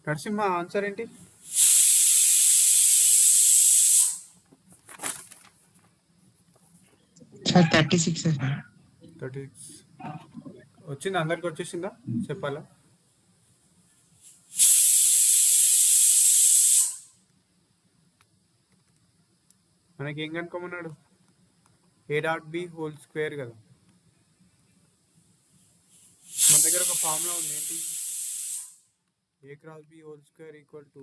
Narasimha answer ఏంటి? Sir 36 sir. 36 వచ్చిందా? అందరికి వచ్చేసిందా? చెప్పాలా? మనకి ఏం కనుక్కోమన్నాడు? a.b² కదా. మన దగ్గర ఒక ఫార్ములా ఉంది, ఏంటి? a cross b whole square equal to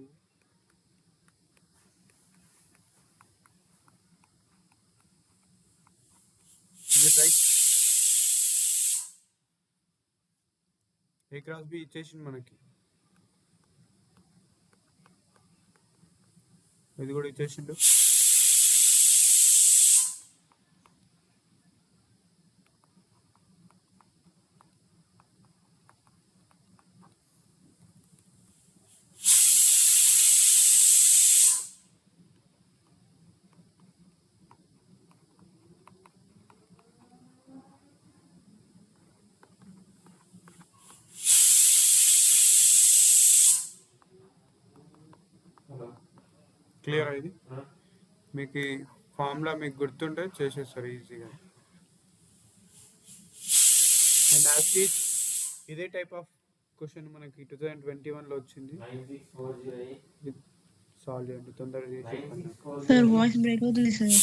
right. a cross b ఇచ్చేసింది మనకి, ఇది కూడా ఇచ్చేసిండు. క్లియర్ ఇది? మీకు ఈ ఫార్ములా మీకు గుర్తుంటే చేసేస్తారు ఈజీగా. అండ్ యాక్చువల్లీ ఇదే టైప్ ఆఫ్ క్వశ్చన్ మనకి 2021లో వచ్చింది. సాల్వ్ చేయండి తొందరగా చేసి. సార్ వాయిస్ బ్రేక్ అవుతుంది సార్.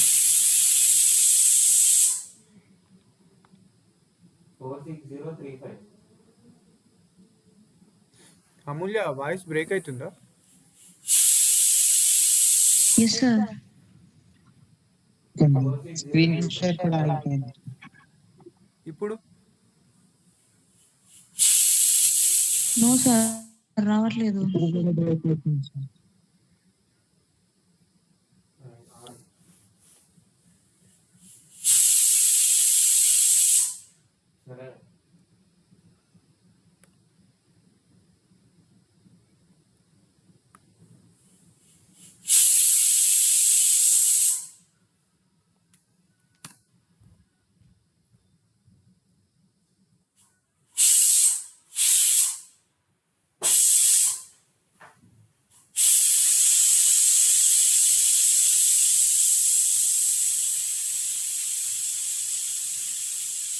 అమూల్య వాయిస్ బ్రేక్ అవుతుందా? Yes sir. స్క్రీన్ షేర్ కూడా అయిపోయింది. ఇప్పుడు నో సార్, రావట్లేదు.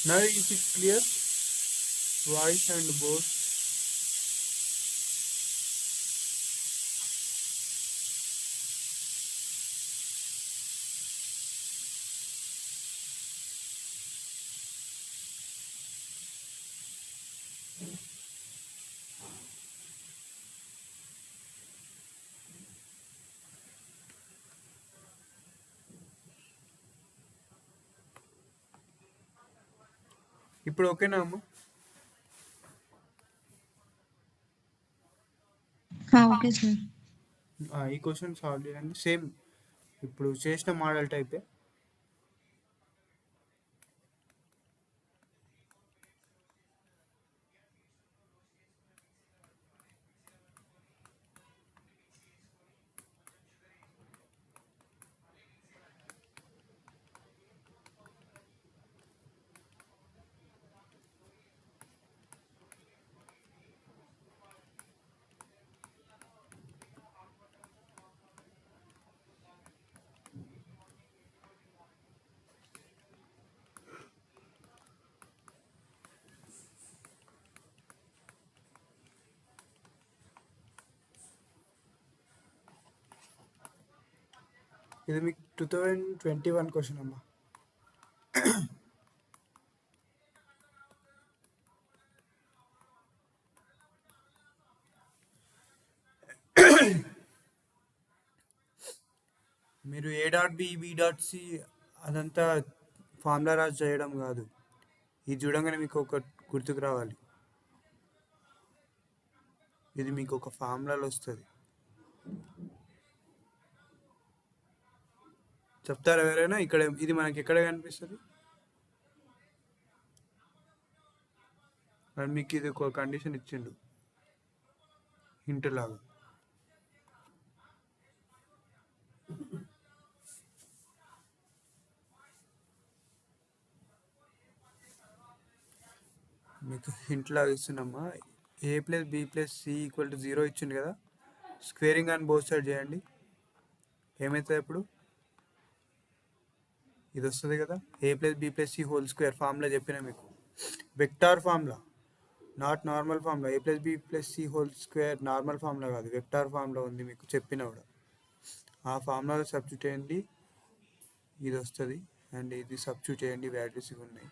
now is it clear? Voice and both. ఇప్పుడు ఓకేనా అమ్మ? Okay sir. ఈ క్వశ్చన్ సాల్వ్ చేయండి. సేమ్ ఇప్పుడు చేసిన మోడల్ టైపే. ఇది మీకు 2021 క్వశ్చన్ అమ్మా. మీరు a.b, b.c అదంతా ఫార్ములా రాసి చేయడం కాదు. ఇది చూడంగానే మీకు ఒక గుర్తుకు రావాలి, ఇది మీకు ఒక ఫార్ములాలో వస్తుంది. చెప్తారా ఎవరైనా? ఇక్కడ ఇది మనకి ఎక్కడ కనిపిస్తుంది? మరి మీకు ఇది ఒక కండిషన్ ఇచ్చిండు హింట్ లాగా. మీకు హింట్ లాగా ఇస్తున్నామ్మా. a + b + c = 0 ఇచ్చింది కదా. స్క్వేరింగ్ అని బోత్ సైడ్ చేయండి. ఏమవుతుంది ఇప్పుడు? ఇది వస్తుంది కదా, a plus B plus C whole square. Formula చెప్పిన మీకు, vector formula, not normal formula. a plus B plus C whole square normal formula కాదు, వెక్టార్ ఫార్ములా ఉంది మీకు చెప్పిన కూడా. ఆ ఫార్ములాలో సబ్స్టిట్యూట్ చేయండి, ఇది వస్తుంది. అండ్ ఇది సబ్స్టిట్యూట్ చేయండి, వాల్యూస్ ఇవి ఉన్నాయి.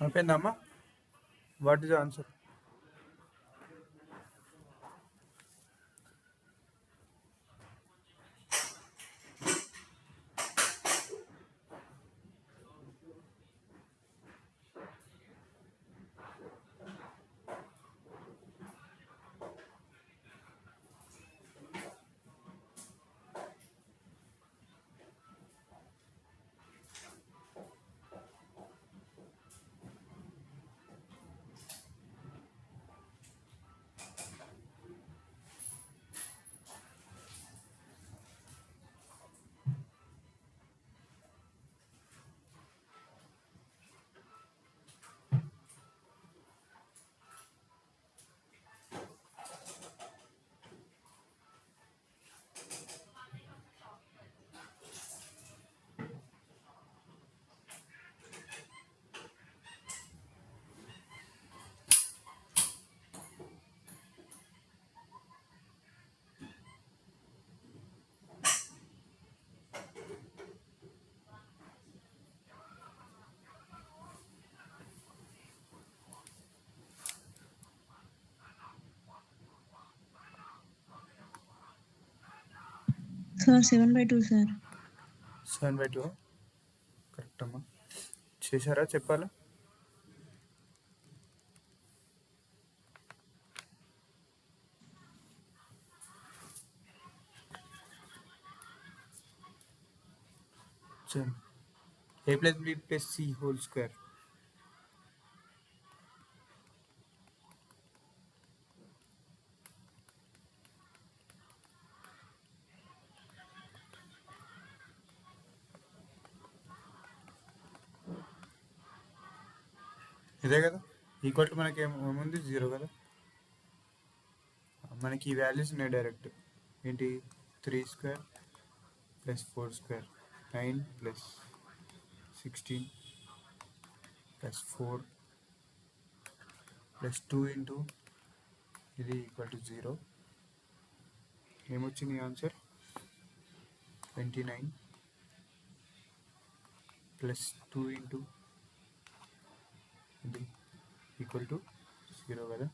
అయిపోయిందమ్మా? What is answer? Sir 7/2 sir. 7/2 correct అమ్మా. చేశారా? చెప్పాలా? a plus B plus C whole square. ఇదే కదా, ఈక్వల్ టు మనకి ఏముంది? 0 కదా. మనకి ఈ వాల్యూస్ ఉన్నాయి డైరెక్ట్. ఏంటి? 3² plus 4² 9 plus 16 plus 4 plus 2 into ఇది ఈక్వల్ టు 0. ఏమొచ్చింది ఆన్సర్? 29 ప్లస్ 2 ఇంటూ ఇది ఈక్వల్ టు 0 కదా.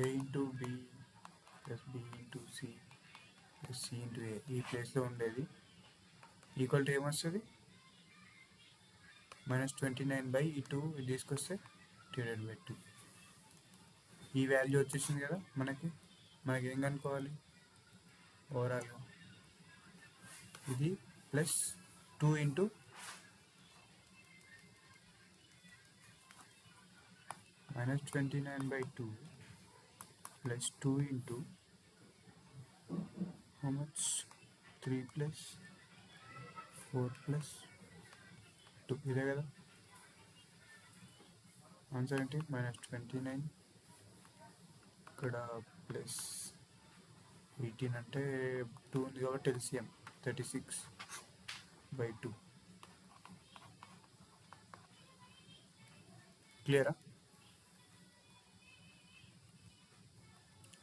a into B plus B into C plus C into A ఈ ప్లేస్లో ఉండేది ఈక్వల్ టు ఏమొస్తుంది? -29 ఈ 2 ఇది తీసుకొస్తే /2. ఈ వాల్యూ వచ్చేసింది కదా మనకి. ఏం కనుక్కోవాలి ఓవరాల్గా? ఇది plus 2 into -29/2 plus 2 into how much? 3 plus 4 plus 2. ఇదే కదా ఆన్సర్. ఏంటి? -29 ఇక్కడ ప్లస్ 18 అంటే 2 ఉంది కాబట్టి ఎల్సిఎం 36/2. క్లియరా?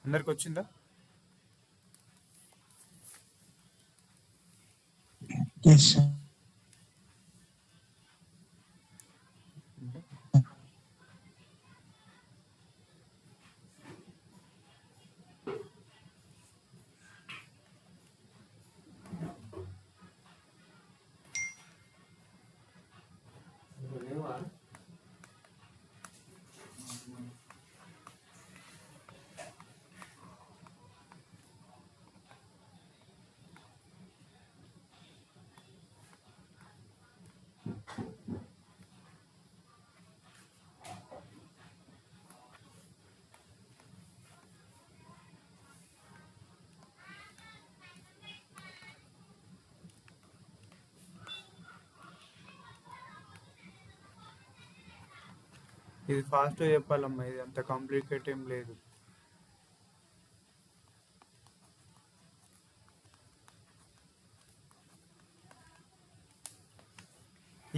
అందరికి వచ్చిందా? Yes, sir. ఇది ఫాస్ట్గా చెప్పాలమ్మా, ఇది అంత కాంప్లికేట్ ఏం లేదు.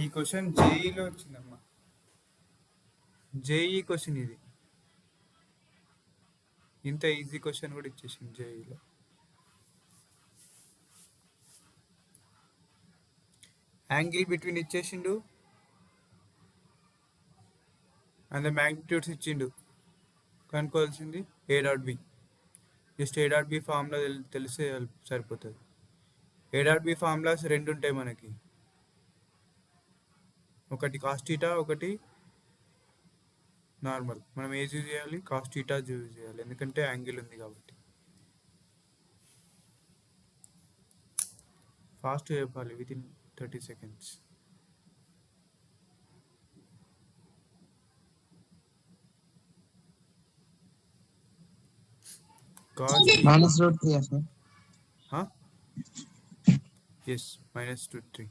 ఈ క్వశ్చన్ జేఈలో వచ్చిందమ్మా, జేఈ క్వశ్చన్ ఇది. ఇంత ఈజీ క్వశ్చన్ కూడా ఇచ్చేసింది జేఈలో. యాంగిల్ బిట్వీన్ ఇచ్చేసిండు అండ్ ద మ్యాగ్నిట్యూడ్స్ ఇచ్చిండు. కనుక్కోవాల్సింది A dot B. Just A dot B formula తెలిస్తే సరిపోతుంది. ఏ డాట్ బి ఫార్ములాస్ రెండు ఉంటాయి మనకి, ఒకటి కాస్ థీటా, ఒకటి నార్మల్. మనం ఏది యూజ్ చేయాలి? కాస్ థీటా యూజ్ చేయాలి, ఎందుకంటే యాంగిల్ ఉంది కాబట్టి. ఫాస్ట్ చెప్పాలి, within 30 seconds. Cos -√3, sir. Yes, -√3.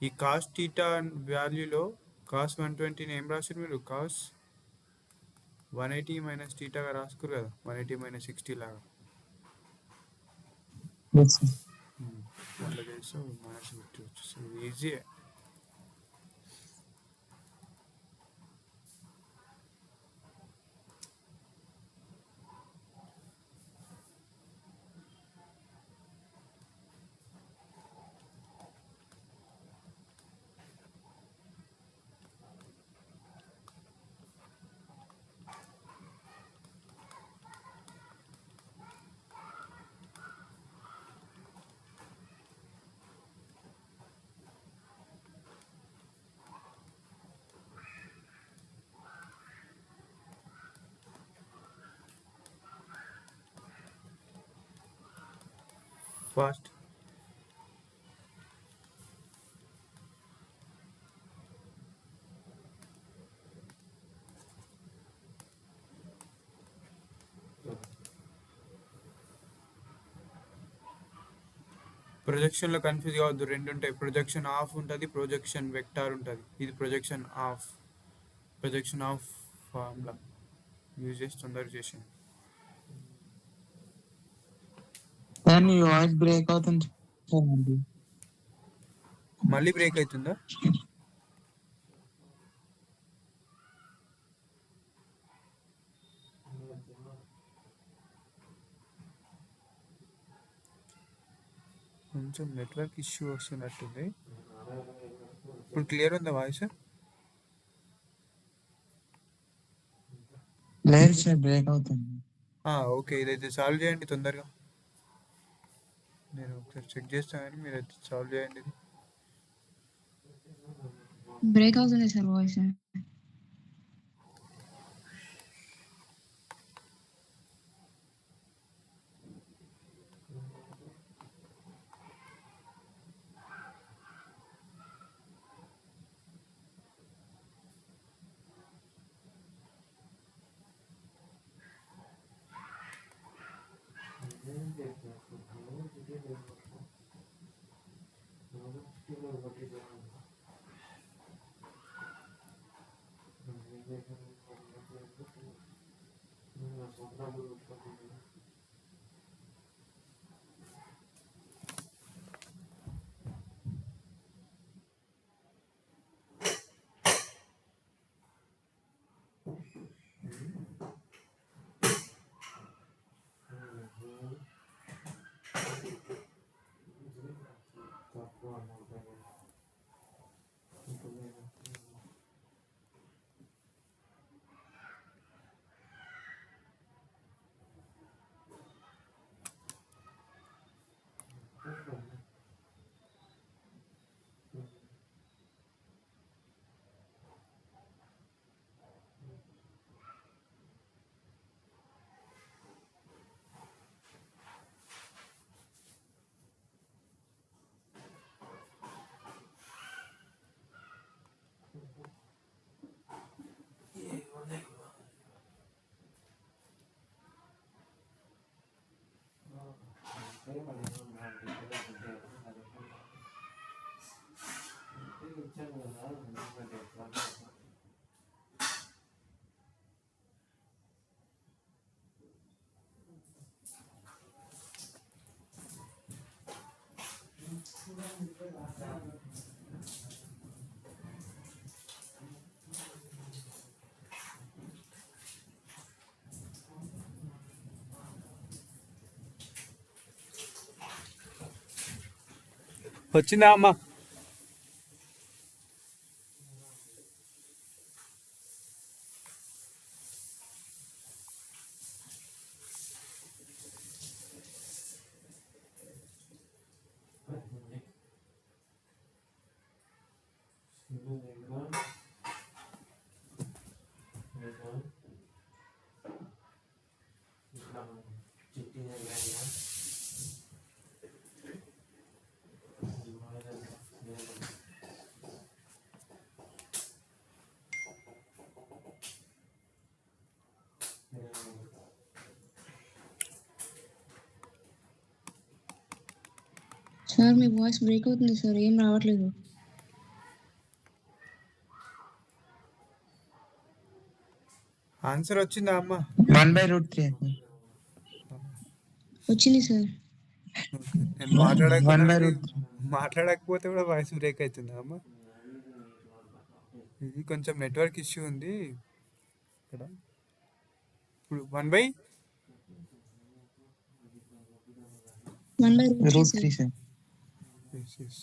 ఈ కాస్ థీటా వాల్యూలో కాస్ 120 ఏం రాశారు మీరు? కాస్ 180 మైనస్ థీటాగా రాసుకురు కదా, 180 - 60 లాగా. Yes, sir. అట్లా చేస్తే -50 వచ్చేస్తుంది. ఈజీ. ఫాస్ట్. ప్రొజెక్షన్లో కన్ఫ్యూజ్ కావద్దు, రెండు ఉంటాయి. ప్రొజెక్షన్ ఆఫ్ ఉంటుంది, ప్రొజెక్షన్ వెక్టార్ ఉంటుంది. ఇది projection of. Projection of formula use చేసి తొందరగా చేసాను. Sir, మీ వాయిస్ బ్రేక్ అవుతుంది చూడండి. మళ్ళీ బ్రేక్ అవుతుందా? కొంచెం నెట్వర్క్ ఇష్యూ వస్తున్నట్టుంది. ఇప్పుడు క్లియర్ ఉందా వాయిస్? లేదు సార్, బ్రేక్ అవుతుంది. ఓకే, ఇదైతే సాల్వ్ చేయండి తొందరగా. నేను ఒకసారి చెక్ చేస్తాను కానీ మీరైతే సాల్వ్ చేయండి ఇది. బ్రేక్ అవుతుంది సార్ వాయిస్. వచ్చిందా అమ్మా? సార్ మీ వాయిస్ బ్రేక్ అవుతుంది సార్, ఏం రావట్లేదు. ఆన్సర్ వచ్చిందా అమ్మా? 1/√3 వచ్చింది సార్. నేను మాట్లాడకపోతే 1/√3 కూడా వాయిస్ బ్రేక్ అవుతుందా అమ్మా? ఇది కొంచెం నెట్వర్క్ ఇష్యూ ఉంది ఇక్కడ. ఇప్పుడు 1/. 1/√3 సార్. yes.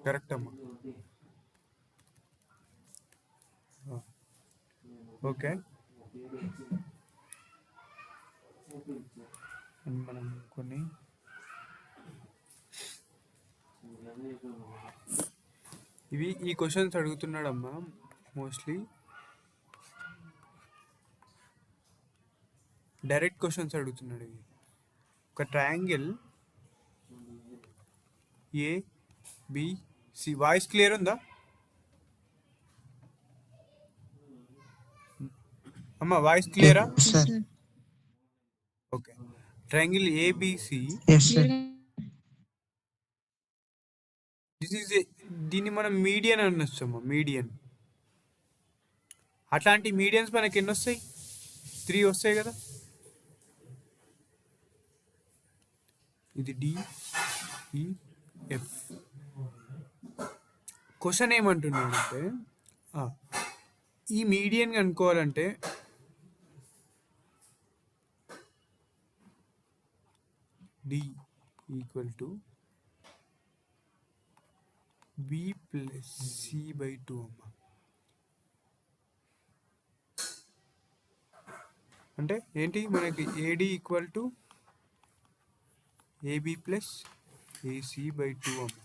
కరెక్ట్ అమ్మా. ఓకే, మనం కొన్ని ఈ క్వశ్చన్స్ అడుగుతున్నాడమ్మా మోస్ట్లీ. డైరెక్ట్ క్వశ్చన్స్ అడుగుతున్నాడు. ఇవి ఒక ట్రయాంగిల్ ABC. వాయిస్ క్లియర్ ఉందా అమ్మా? వాయిస్ క్లియరా? Sir okay. Triangle ABC. Yes sir. దీన్ని మనం మీడియన్ అనొచ్చమ్మా, మీడియన్. అట్లాంటి మీడియన్స్ మనకి ఎన్ని వస్తాయి? 3 వస్తాయి కదా. ఇది DEF. క్వశ్చన్ ఏమంటున్నాడంటే ఈ మీడియన్ కనుక్కోవాలంటే D = B + C/2 అమ్మా. అంటే ఏంటి? మనకి AD = AB + AC/2 అమ్మా.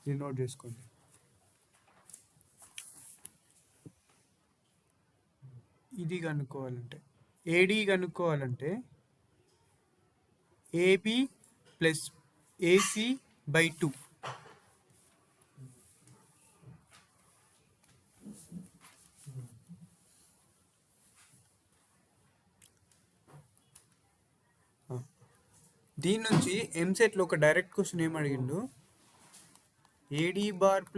ఇది నోట్ చేసుకోండి. ఇది కనుక్కోవాలంటే AD కనుక్కోవాలంటే AB + AC/2. దీని నుంచి ఎంసెట్లో ఒక డైరెక్ట్ క్వశ్చన్ ఏం అడిగిండు? AD bar +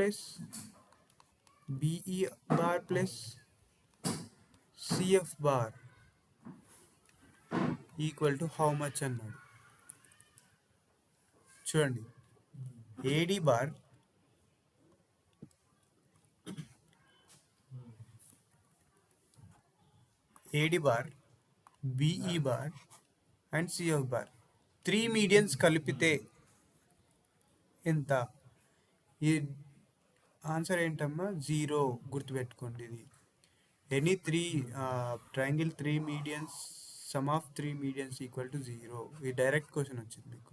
BE bar + CF bar = how much అన్నాడు. చూడండి, AD bar AD bar, BE bar and CF bar. 3 medians కలిపితే ఎంత? ఈ ఆన్సర్ ఏంటమ్మా? 0. గుర్తుపెట్టుకోండి ఇది. Any 3 triangle 3 medians, sum of 3 medians equal to 0. ఇది డైరెక్ట్ క్వశ్చన్ వచ్చింది మీకు.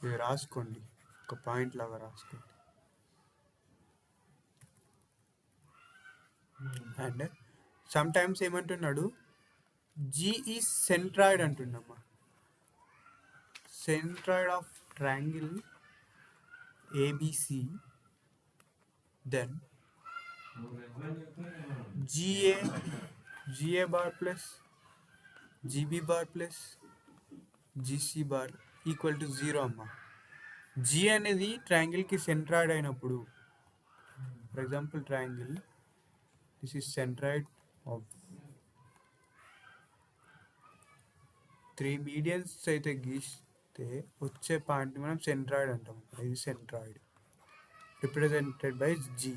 ఇది రాసుకోండి, ఒక పాయింట్ లాగా రాసుకోండి. అండ్ సమ్ టైమ్స్ ఏమంటున్నాడు, జీ ఈజ్ సెంట్రాయిడ్ అంటున్నామ్మా. Centroid of triangle ABC, then GA bar plus GB bar plus GC bar equal to 0 అమ్మా. G అనేది ట్రయాంగిల్కి సెంట్రాయిడ్ అయినప్పుడు, for example triangle this is centroid of 3 medians అయితే గీస్తే వచ్చే point మనం సెంట్రాయిడ్ అంటాం. ఇది centroid represented by G.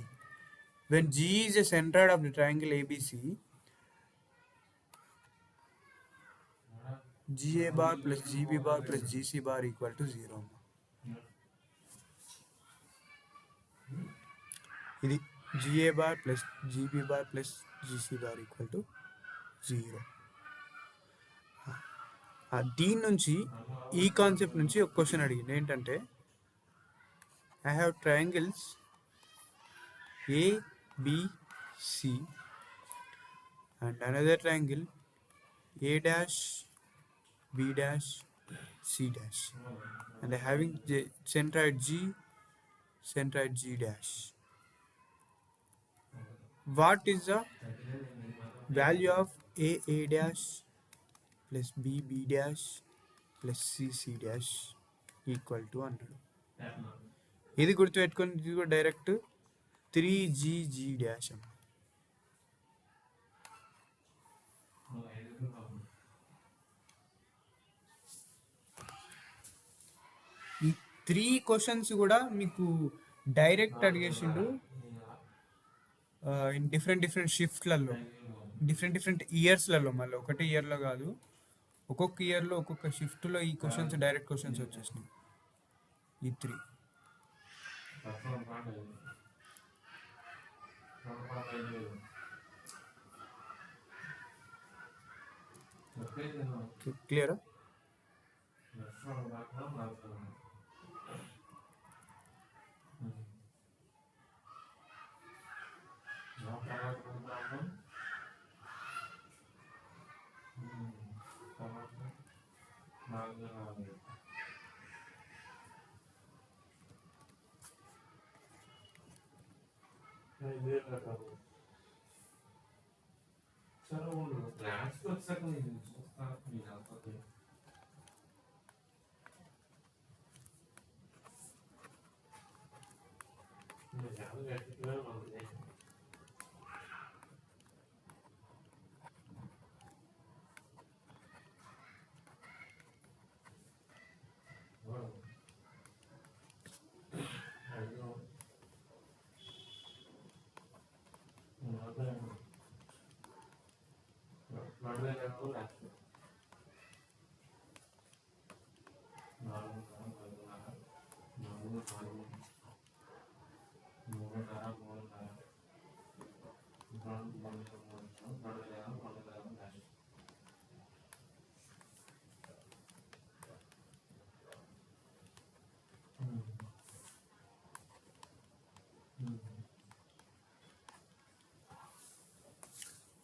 When G is a centroid of the triangle ABC, GA bar plus GB bar plus GC bar equal to 0. ఇది GA bar plus GB bar plus GC bar equal to 0. దీని నుంచి, ఈ concept నుంచి ఒక question అడిగింది. ఏంటంటే, I have triangles ABC and another triangle A dash B dash C dash, and having centroid G, centroid G dash. What is the value of A dash plus B dash plus C dash equal to 100? ఇది గుర్తుపెట్టుకొని, ఇది కూడా direct 3GG dash. ఈ 3 questions కూడా మీకు direct అడిగేసిండు in different షిఫ్ట్లలో, different ఇయర్స్లలో. మళ్ళీ ఒకటే ఇయర్లో కాదు, ఒక్కొక్క ఇయర్లో ఒక్కొక్క షిఫ్ట్లో ఈ క్వశ్చన్స్ డైరెక్ట్ క్వశ్చన్స్ వచ్చేసినాయి. ఈ 3 క్లియరా?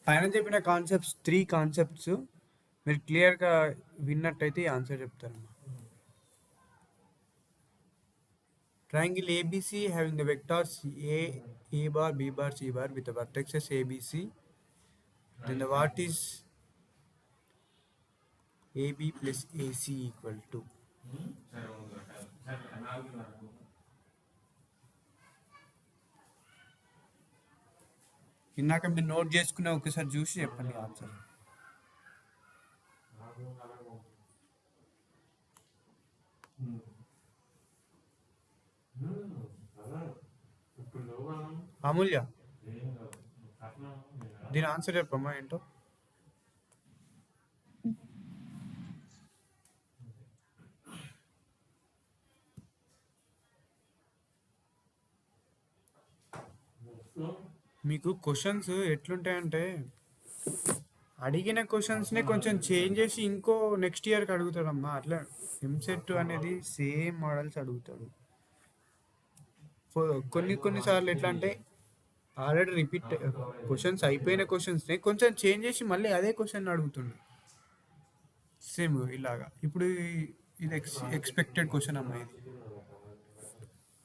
పైన చెప్పిన కాన్సెప్ట్స్ 3 కాన్సెప్ట్స్ మీరు క్లియర్గా విన్నట్టయితే answer చెప్తారమ్మా. Triangle ABC having the vectors A bar, B bar, C bar with the vertices ABC. Then the what is AB plus AC equal to? ఇందాక మీరు నోట్ చేసుకునే ఒకసారి చూసి చెప్పండి ఆన్సర్. అమూల్య, దీని ఆన్సర్ చెప్పమ్మా ఏంటో. మీకు క్వశ్చన్స్ ఎట్లుంటాయంటే అడిగిన క్వశ్చన్స్ని కొంచెం చేంజ్ చేసి ఇంకో నెక్స్ట్ ఇయర్కి అడుగుతాడమ్మా. అట్లా ఎంసెట్ అనేది సేమ్ మోడల్స్ అడుగుతాడు. కొన్నిసార్లు ఎట్లా అంటే ఆల్రెడీ రిపీట్ క్వశ్చన్స్ అయిపోయిన క్వశ్చన్స్ని కొంచెం చేంజ్ చేసి మళ్ళీ అదే క్వశ్చన్ అడుగుతుండు సేమ్ ఇలాగా. ఇప్పుడు ఇది ఎక్స్పెక్టెడ్ క్వశ్చన్ అమ్మా. ఇది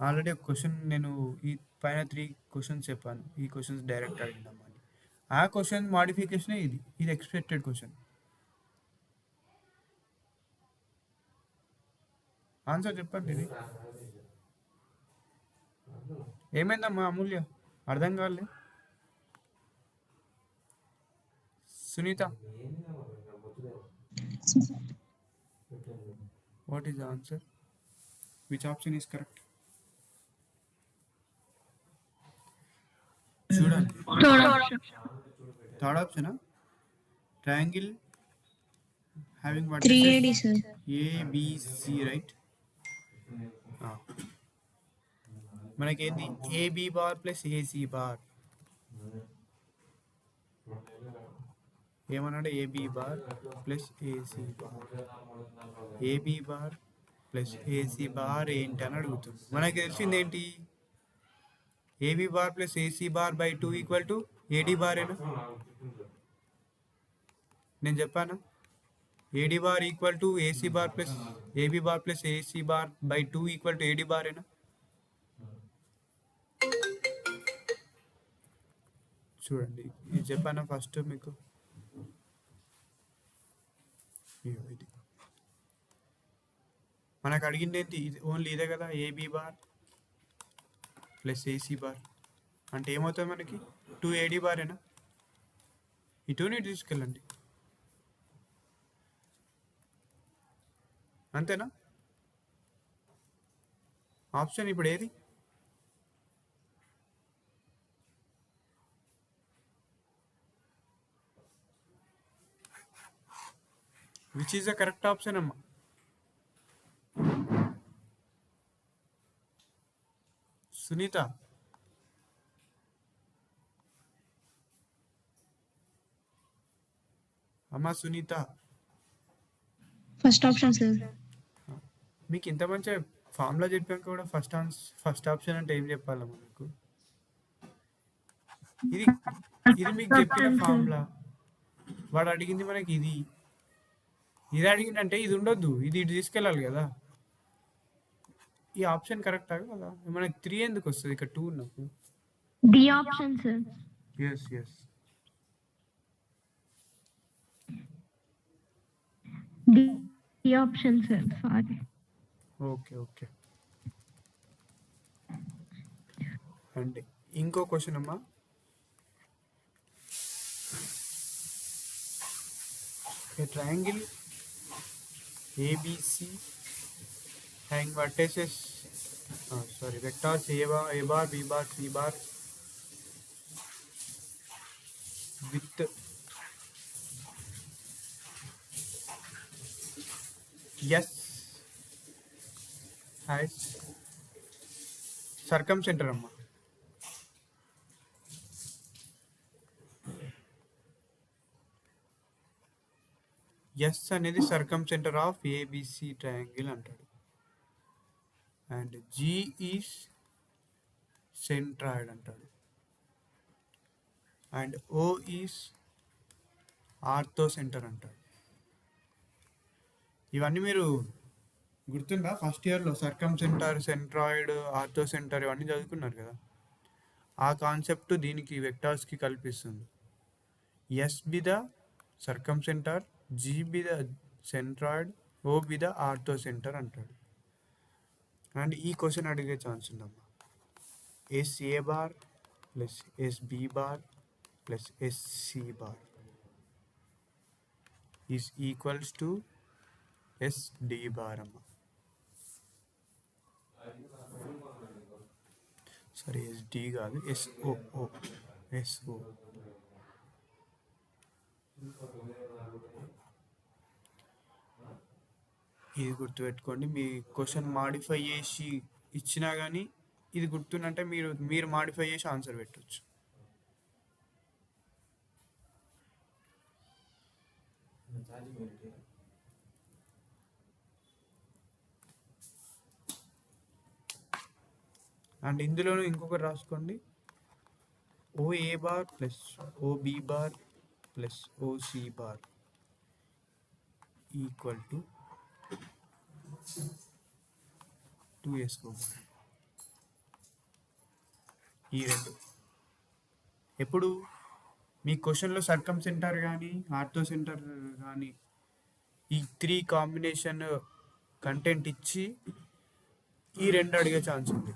ఆల్రెడీ ఒక క్వశ్చన్ నేను ఈ పైన 3 క్వశ్చన్స్ చెప్పాను, ఈ క్వశ్చన్స్ డైరెక్ట్ అడిగినామని. ఆ క్వశ్చన్ మాడిఫికేషన్ ఇది ఎక్స్పెక్టెడ్ క్వశ్చన్. ఆన్సర్ చెప్పండి. ఇది ఏమైందమ్మా అమూల్య, అర్థం కాలే? Sunitha, what is the answer? Which option is correct? చూడండి, third option triangle having what 3AD sir. ABC, right? మనకేంది AB bar plus AC bar. ఏమన్నాడు? AB bar plus AC bar. AB bar plus AC bar ఏంటి అని అడుగుతుంది. మనకి తెలిసింది ఏంటి? AB bar plus AC bar by 2 equal to AD bar ఏనా? నేను చెప్పానా? AD bar equal to AC bar plus AB bar plus AC bar by 2 equal to AD bar ఏనా? చూడండి, ఇది చెప్పానా ఫస్ట్ మీకు? ఇది మనకు అడిగింది ఏంటి? ఇది ఓన్లీ ఇదే కదా, AB bar plus AC bar అంటే ఏమవుతుంది మనకి? 2AD బారేనా? ఈ 2ని తీసుకెళ్ళండి, అంతేనా? ఆప్షన్ ఇప్పుడు ఏది? Which is the correct option అమ్మా? సునీత, అమ్మా సునీత, First option sir. మీకు ఇంత మంచి ఫార్ములా చెప్పాక కూడా ఫస్ట్ ఆప్షన్ అంటే ఏం చెప్పాలమ్మా మీకు? ఇది ఇది మీకు చెప్పిన ఫార్ములా. వాడు అడిగింది మనకి ఇది అడిగిందంటే ఇది ఉండొద్దు, ఇది తీసుకెళ్ళాలి కదా. ఈ ఆప్షన్ కరెక్టా కదా? మనకి 3 ఎందుకు వస్తుంది ఇక్కడ? 2 ఉన్నప్పుడు. D option sir. Yes. D option sir. Sorry. Okay. And ఇంకో క్వశ్చన్ అమ్మా. A triangle ABC having vertices vectors a bar, b bar, c bar with S has circumcenter amma. S అనేది circumcenter of ABC triangle అంటాడు. And G is centroid అంటాడు. And O is ortho centre అంటాడు. ఇవన్నీ మీరు గుర్తుందా? First ఇయర్లో సర్కంసెంటర్, centroid, ortho centre ఇవన్నీ చదువుకున్నారు కదా. ఆ కాన్సెప్ట్ దీనికి వెక్టార్స్కి కల్పిస్తుంది. S be the circumcentre, G be the centroid, O be the orthocentre అంటాడు. అండ్ ఈ క్వశ్చన్ అడిగే ఛాన్స్ ఉందమ్మా. SA bar plus SB bar plus SC bar is equals to SD bar అమ్మా. సారీ ఎస్డి కాదు, SO. SO ఇది గుర్తుపెట్టుకోండి. మీ question modify చేసి ఇచ్చినా కానీ ఇది గుర్తుందంటే మీరు మాడిఫై చేసి ఆన్సర్ పెట్టవచ్చు. అండ్ ఇందులోనూ ఇంకొకటి రాసుకోండి, OA bar plus OB bar plus OC bar equal to 2SO bar. ఈ రెండు ఎప్పుడు మీ క్వశ్చన్లో సర్కమ్ సెంటర్ కానీ ఆర్థో సెంటర్ కానీ ఈ 3 కాంబినేషన్ కంటెంట్ ఇచ్చి ఈ రెండు అడిగే ఛాన్స్ ఉంది.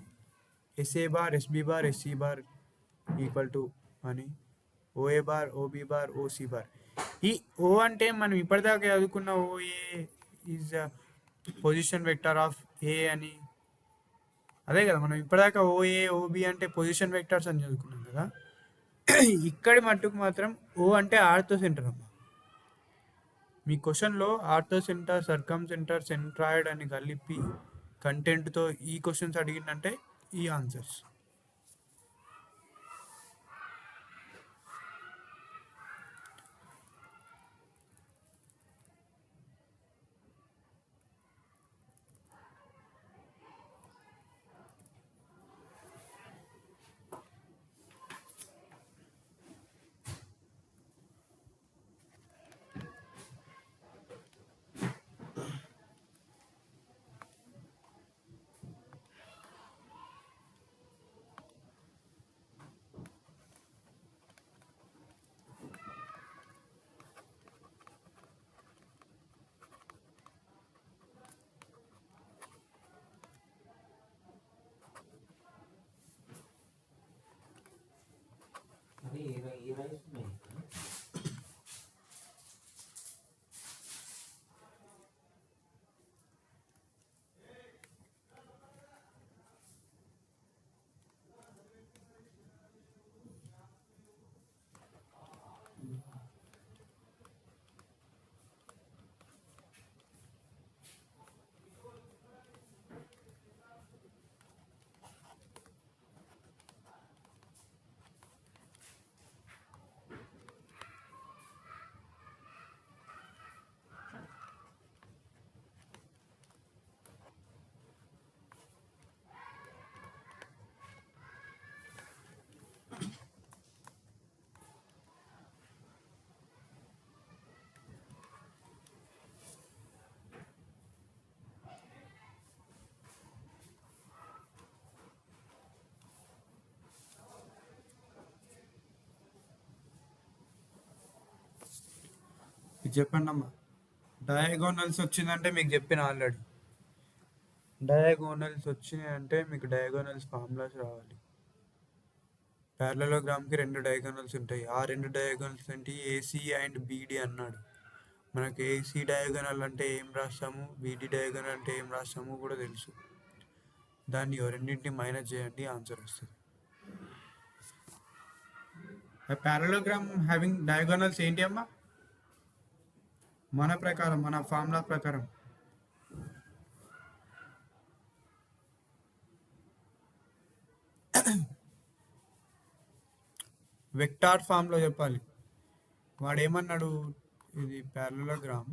SA bar, SB bar, SC bar equal to అని, OA bar, OB bar, OC bar. ఈ ఓ అంటే మనం ఇప్పటిదాకా చదువుకున్న OA is position vector of A అని, అదే కదా మనం ఇప్పటిదాకా ఓఏ ఓబి అంటే పొజిషన్ వెక్టర్స్ అని చదువుకున్నాం కదా. ఇక్కడి మట్టుకు మాత్రం ఓ అంటే ఆర్థో సెంటర్ అమ్మ. మీ క్వశ్చన్లో ఆర్థో సెంటర్, సర్కమ్ సెంటర్, సెంట్రాయిడ్ అని కలిపి కంటెంట్తో ఈ క్వశ్చన్స్ అడిగిందంటే ఈ ఆన్సర్స్. చెప్పండి అమ్మా. డయాగోనల్స్ వచ్చిందంటే మీకు చెప్పిన ఆల్రెడీ. డయాగోనల్స్ వచ్చినాయంటే మీకు డయాగోనల్స్ ఫార్ములాస్ రావాలి. ప్యారలలోగ్రామ్కి 2 డయాగోనల్స్ ఉంటాయి. ఆ 2 డయాగోనల్స్ ఏంటి? ఏసీ అండ్ బీడీ అన్నాడు. మనకి ఏసీ డయాగోనల్ అంటే ఏం రాస్తాము, బీడీ డయాగోనల్ అంటే ఏం రాస్తాము కూడా తెలుసు. దాన్ని రెండింటిని మైనస్ చేయండి, ఆన్సర్ వస్తుంది. ప్యారలోగ్రామ్ హ్యావింగ్ డయాగోనల్స్ ఏంటి అమ్మా? మన ప్రకారం, మన ఫార్ములా ప్రకారం వెక్టార్ ఫామ్లో చెప్పాలి. వాడు ఏమన్నాడు, ఇది ప్యారలోగ్రామ్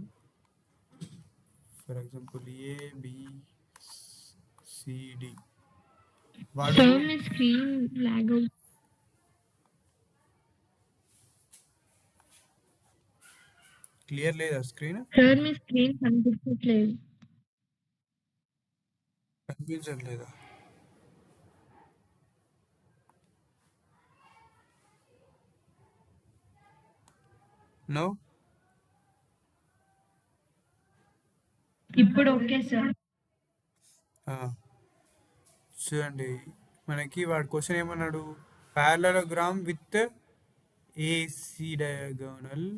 ఫర్ ఎగ్జాంపుల్ ఏబిసిడి. వాడు క్లియర్ లేదా స్క్రీన్? సార్ మీ స్క్రీన్ కనిపించట్లేదు. కనిపించట్లేదా? నో. ఇప్పుడు ఓకే సార్. చూడండి, మనకి వాడు క్వశ్చన్ ఏమన్నాడు, parallelogram with AC diagonal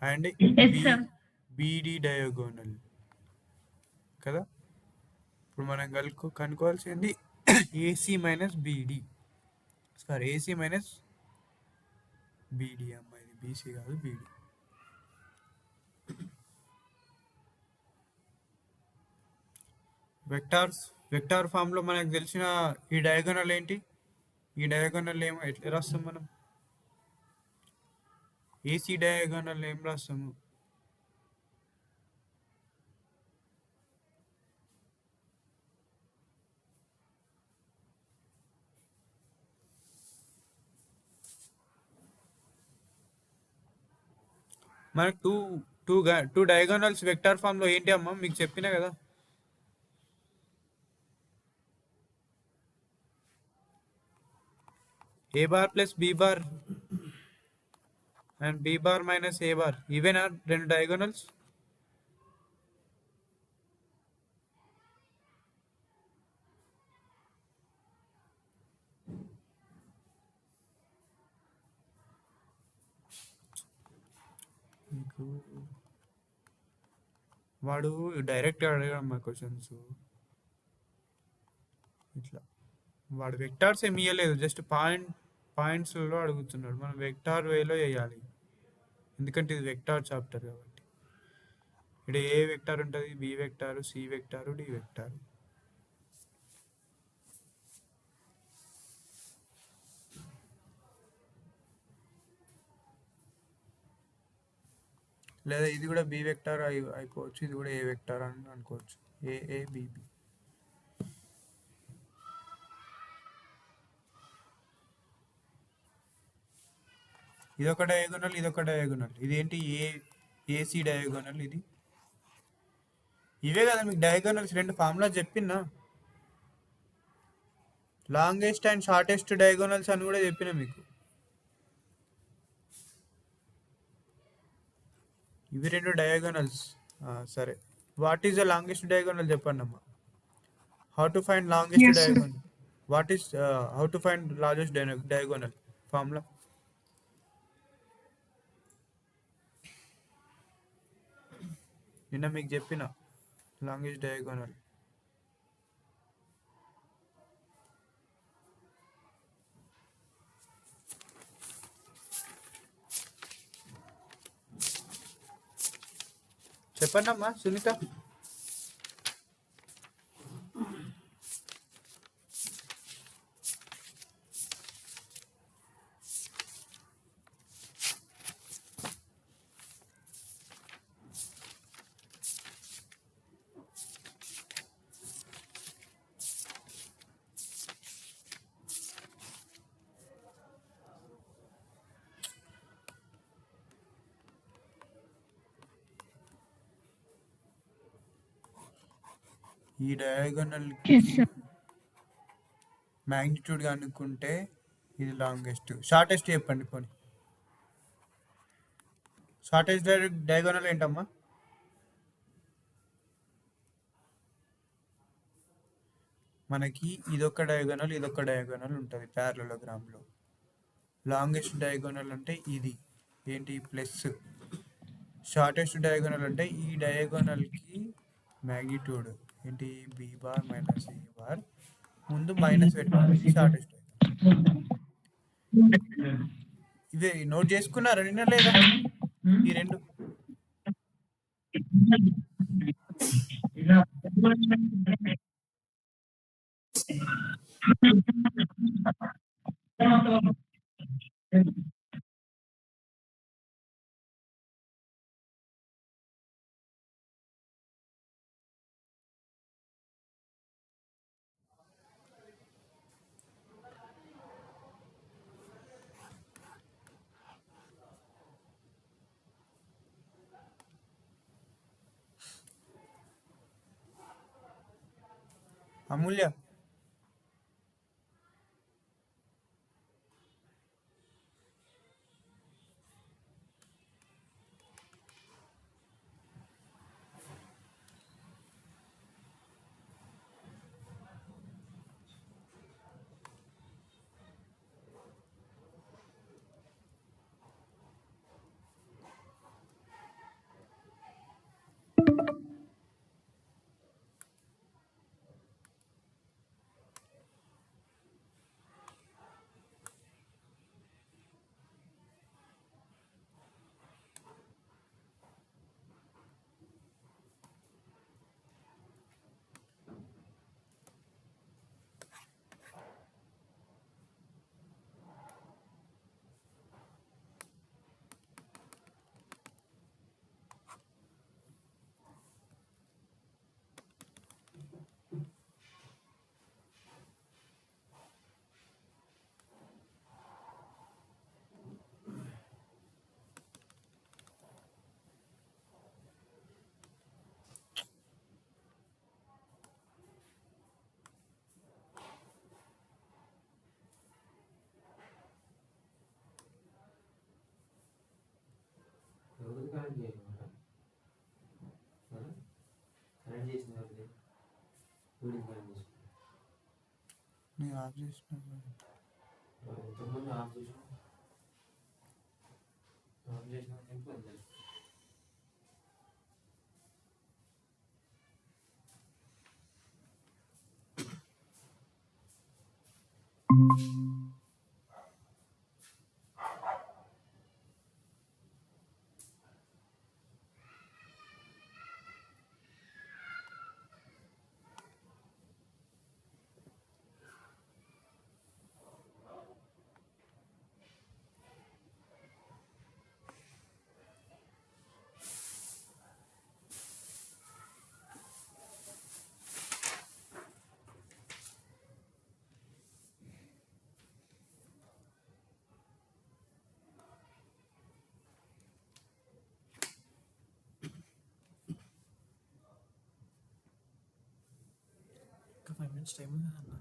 and BD diagonal కదా. ఇప్పుడు మనం కనుక్కోవాల్సింది AC minus BD, sorry AC minus BD అమ్మా, ఇది బీసీ కాదు బీడి. వెక్టార్ ఫామ్లో మనకు తెలిసిన ఈ డయాగోనల్ ఏంటి? ఈ డయాగోనల్ ఏమో ఎట్లా రాస్తాం మనం? ఏసీ డయాగోనల్ ఏం రాస్తాము? మనకు టూ డయాగోనల్స్ వెక్టార్ ఫామ్లో ఏంటి అమ్మా? మీకు చెప్పినా కదా. A bar plus B bar and B bar minus A bar, ఇవేనా రెండు డయాగోనల్స్? మీకు వాడు డైరెక్ట్ అడగడం మా క్వశ్చన్స్ ఇట్లా, వాడు వెక్టార్స్ ఏమి ఇవ్వలేదు, జస్ట్ పాయింట్స్లో అడుగుతున్నాడు. మనం వెక్టార్ వేలో వేయాలి, ఎందుకంటే ఇది వెక్టార్ చాప్టర్ కాబట్టి. ఇక్కడ ఏ వెక్టార్ ఉంటుంది? B vector, C vector, D vector. లేదా ఇది కూడా బి వెక్టార్ అయిపోవచ్చు, ఇది కూడా ఏ వెక్టార్ అని అనుకోవచ్చు. ఏఏబిబి. ఇదొక డయాగోనల్, ఇదొక డయాగోనల్. ఇదేంటి? ఏసీ డయాగోనల్ ఇది. ఇవే కదా మీకు డయాగోనల్స్ రెండు ఫార్ములా చెప్పినా. లాంగెస్ట్ అండ్ షార్టెస్ట్ డయాగోనల్స్ అని కూడా చెప్పిన మీకు. ఇవి రెండు డయాగోనల్స్. సరే, what is the longest diagonal చెప్పండి అమ్మా. How to find longest Yes, sir. Diagonal? What is how to find largest diagonal formula? నిన్న మీకు చెప్పిన లాంగెస్ట్ డయాగోనల్. చెప్పండి అమ్మా సునీత. ఈ డయాగోనల్ Yes, sir. మ్యాగ్నిట్యూడ్ అనుకుంటే ఇది లాంగెస్ట్. షార్టెస్ట్ చెప్పండి పోనీ. షార్టెస్ట్ డయాగోనల్ ఏంటమ్మా? మనకి ఇదొక డయాగోనల్, ఇదొక డయాగోనల్ ఉంటుంది ప్యారలలోగ్రామ్లో. లాంగెస్ట్ డయాగోనల్ అంటే ఇది ఏంటి? ప్లస్. షార్టెస్ట్ డయాగోనల్ అంటే ఈ డయాగోనల్కి మ్యాగ్నిట్యూడ్ ఏంటి? B bar minus A bar, ముందు మైనస్ పెట్టాలి. ఇది షార్టెస్ట్ డయాగోనల్. ఇవే నోట్ చేసుకున్నారా నిన్న లేదా ఈ రెండు? అమూల్య, నేను ఆఫ్ చేసిన ఇంతకుముందు ఆఫ్ చేసిన టెంపు ఉంది. ఇంకా 5 minutes టైం ఉంది అన్న.